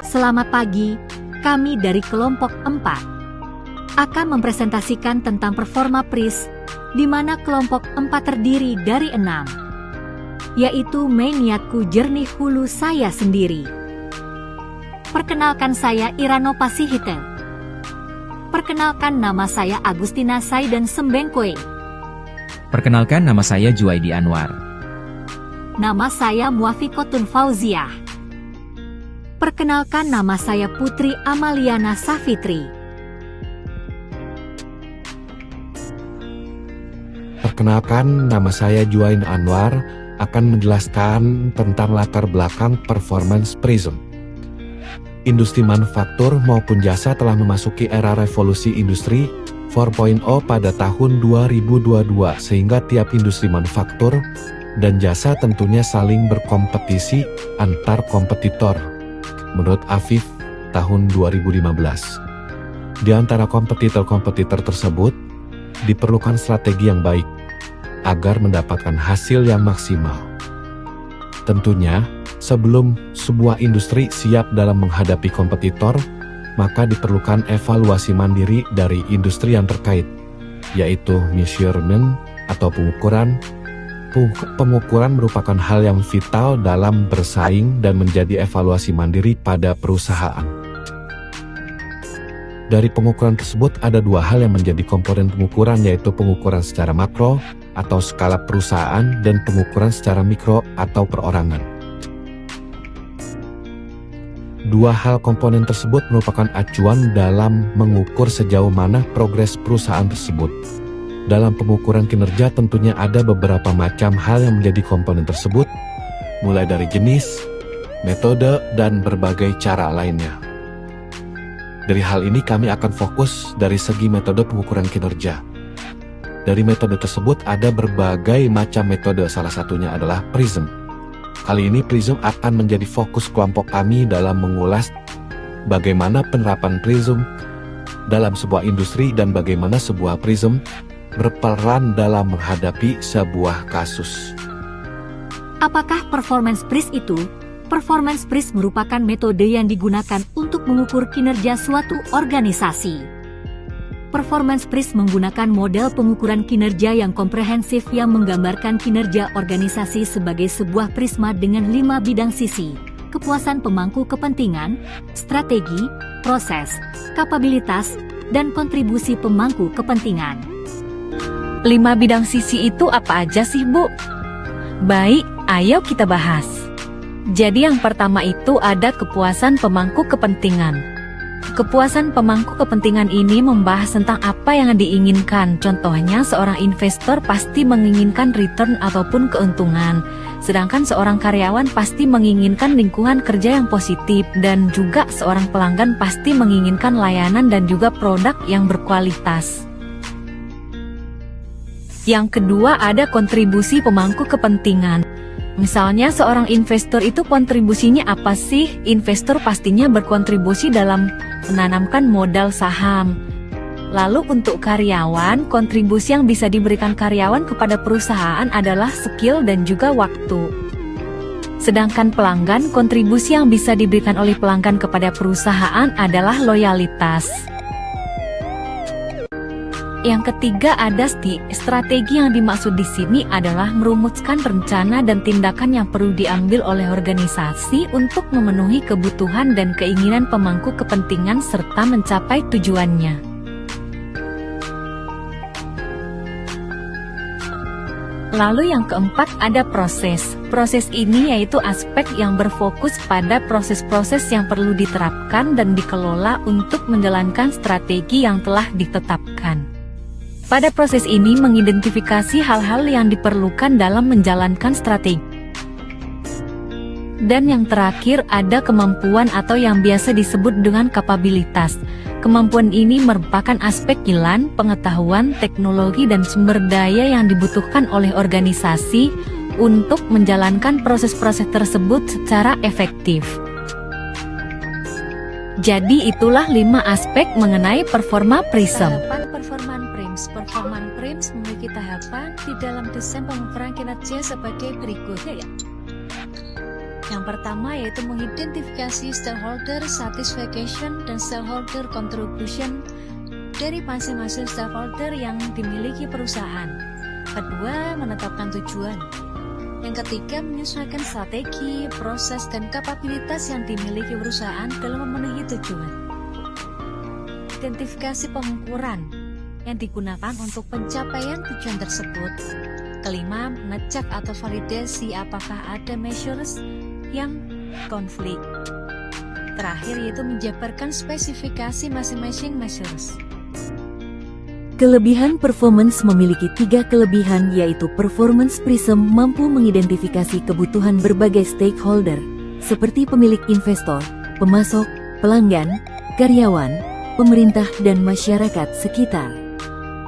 Selamat pagi, kami dari kelompok 4 akan mempresentasikan tentang performa PRIS, di mana kelompok 4 terdiri dari 6, yaitu Niatku Jernih Hulu saya sendiri. Perkenalkan, saya Irano Pasihite. Perkenalkan, nama saya Agustina Saiden Sembengkoe. Perkenalkan, nama saya Juwaidi Anwar. Nama saya Muafikotun Fauziah. Perkenalkan, nama saya Putri Amaliana Safitri. Perkenalkan, nama saya Juwain Anwar, akan menjelaskan tentang latar belakang performance PRISM. Industri manufaktur maupun jasa telah memasuki era revolusi industri 4.0 pada tahun 2022, sehingga tiap industri manufaktur dan jasa tentunya saling berkompetisi antar kompetitor. Menurut Afif, tahun 2015. Di antara kompetitor-kompetitor tersebut, diperlukan strategi yang baik agar mendapatkan hasil yang maksimal. Tentunya, sebelum sebuah industri siap dalam menghadapi kompetitor, maka diperlukan evaluasi mandiri dari industri yang terkait, yaitu measurement atau pengukuran. Pengukuran merupakan hal yang vital dalam bersaing dan menjadi evaluasi mandiri pada perusahaan. Dari pengukuran tersebut ada dua hal yang menjadi komponen pengukuran, yaitu pengukuran secara makro atau skala perusahaan dan pengukuran secara mikro atau perorangan. Dua hal komponen tersebut merupakan acuan dalam mengukur sejauh mana progres perusahaan tersebut. Dalam pengukuran kinerja tentunya ada beberapa macam hal yang menjadi komponen tersebut, mulai dari jenis, metode, dan berbagai cara lainnya. Dari hal ini kami akan fokus dari segi metode pengukuran kinerja. Dari metode tersebut ada berbagai macam metode, salah satunya adalah PRISM. Kali ini PRISM akan menjadi fokus kelompok kami dalam mengulas bagaimana penerapan PRISM dalam sebuah industri dan bagaimana sebuah PRISM berperan dalam menghadapi sebuah kasus. Apakah performance PRIS itu? Performance PRIS merupakan metode yang digunakan untuk mengukur kinerja suatu organisasi. Performance PRIS menggunakan model pengukuran kinerja yang komprehensif yang menggambarkan kinerja organisasi sebagai sebuah prisma dengan 5 bidang sisi: kepuasan pemangku kepentingan, strategi, proses, kapabilitas, dan kontribusi pemangku kepentingan. 5 bidang sisi itu apa aja sih, Bu? Baik, ayo kita bahas. Jadi yang pertama itu ada kepuasan pemangku kepentingan. Kepuasan pemangku kepentingan ini membahas tentang apa yang diinginkan. Contohnya, seorang investor pasti menginginkan return ataupun keuntungan. Sedangkan seorang karyawan pasti menginginkan lingkungan kerja yang positif. Dan juga seorang pelanggan pasti menginginkan layanan dan juga produk yang berkualitas. Yang kedua ada kontribusi pemangku kepentingan. Misalnya seorang investor itu kontribusinya apa sih? Investor pastinya berkontribusi dalam menanamkan modal saham. Lalu untuk karyawan, kontribusi yang bisa diberikan karyawan kepada perusahaan adalah skill dan juga waktu. Sedangkan pelanggan, kontribusi yang bisa diberikan oleh pelanggan kepada perusahaan adalah loyalitas. Yang ketiga ada strategi. Yang dimaksud di sini adalah merumuskan rencana dan tindakan yang perlu diambil oleh organisasi untuk memenuhi kebutuhan dan keinginan pemangku kepentingan serta mencapai tujuannya. Lalu yang keempat ada proses. Proses ini yaitu aspek yang berfokus pada proses-proses yang perlu diterapkan dan dikelola untuk menjalankan strategi yang telah ditetapkan. Pada proses ini mengidentifikasi hal-hal yang diperlukan dalam menjalankan strategi. Dan yang terakhir ada kemampuan atau yang biasa disebut dengan kapabilitas. Kemampuan ini merupakan aspek skill, pengetahuan, teknologi dan sumber daya yang dibutuhkan oleh organisasi untuk menjalankan proses-proses tersebut secara efektif. Jadi itulah 5 aspek mengenai performa PRISM. Performance PRISM memiliki tahapan di dalam desain pengukuran kinerja sebagai berikut. Yang pertama yaitu mengidentifikasi stakeholder satisfaction dan stakeholder contribution dari masing-masing stakeholder yang dimiliki perusahaan. Kedua, menetapkan tujuan. Yang ketiga, menyesuaikan strategi, proses, dan kapabilitas yang dimiliki perusahaan dalam memenuhi tujuan. Identifikasi pengukuran yang digunakan untuk pencapaian tujuan tersebut. Kelima, mengecek atau validasi apakah ada measures yang konflik. Terakhir yaitu menjabarkan spesifikasi masing-masing measures. Kelebihan performance memiliki 3 kelebihan, yaitu Performance Prism mampu mengidentifikasi kebutuhan berbagai stakeholder, seperti pemilik investor, pemasok, pelanggan, karyawan, pemerintah, dan masyarakat sekitar.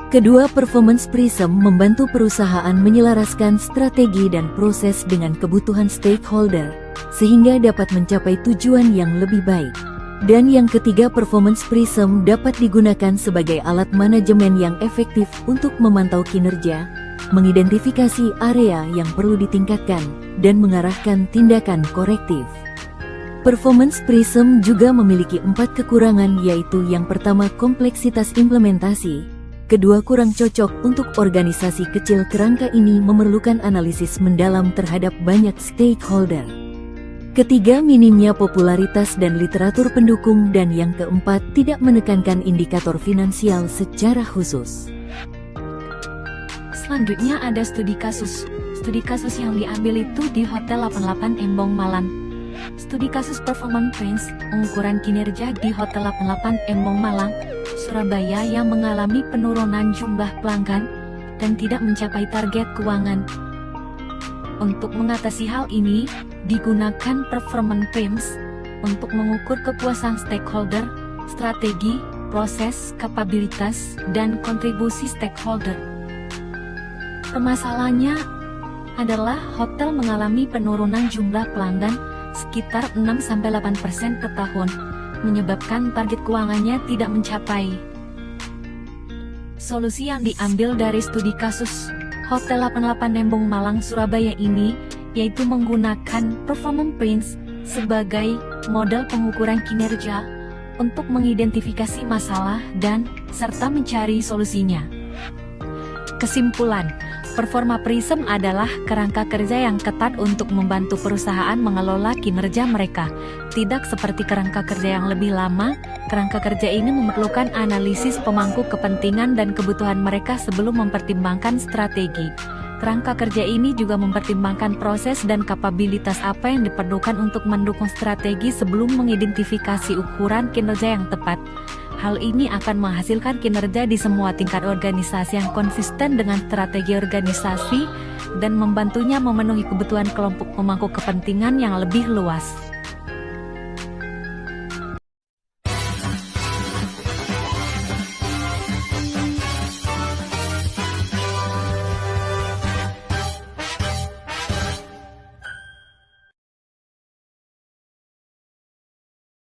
Kedua, Performance Prism membantu perusahaan menyelaraskan strategi dan proses dengan kebutuhan stakeholder, sehingga dapat mencapai tujuan yang lebih baik. Dan yang ketiga, Performance Prism dapat digunakan sebagai alat manajemen yang efektif untuk memantau kinerja, mengidentifikasi area yang perlu ditingkatkan, dan mengarahkan tindakan korektif. Performance Prism juga memiliki 4 kekurangan, yaitu yang pertama, kompleksitas implementasi. Kedua, kurang cocok untuk organisasi kecil. Kerangka ini memerlukan analisis mendalam terhadap banyak stakeholder. Ketiga, minimnya popularitas dan literatur pendukung. Dan yang keempat, tidak menekankan indikator finansial secara khusus. Selanjutnya ada studi kasus. Studi kasus yang diambil itu di Hotel 88 Embong Malang. Studi kasus Performance Prince, pengukuran kinerja di Hotel 88 Embong Malang, Surabaya yang mengalami penurunan jumlah pelanggan dan tidak mencapai target keuangan. Untuk mengatasi hal ini, digunakan Performance Prince untuk mengukur kepuasan stakeholder, strategi, proses, kapabilitas, dan kontribusi stakeholder. Permasalahannya adalah hotel mengalami penurunan jumlah pelanggan sekitar 6-8% per tahun, menyebabkan target keuangannya tidak mencapai. Solusi yang diambil dari studi kasus Hotel 88 Embong Malang Surabaya ini yaitu menggunakan Performance Prince sebagai model pengukuran kinerja untuk mengidentifikasi masalah dan serta mencari solusinya. Kesimpulan, Performa Prism adalah kerangka kerja yang ketat untuk membantu perusahaan mengelola kinerja mereka. Tidak seperti kerangka kerja yang lebih lama, kerangka kerja ini memerlukan analisis pemangku kepentingan dan kebutuhan mereka sebelum mempertimbangkan strategi. Kerangka kerja ini juga mempertimbangkan proses dan kapabilitas apa yang diperlukan untuk mendukung strategi sebelum mengidentifikasi ukuran kinerja yang tepat. Hal ini akan menghasilkan kinerja di semua tingkat organisasi yang konsisten dengan strategi organisasi dan membantunya memenuhi kebutuhan kelompok pemangku kepentingan yang lebih luas.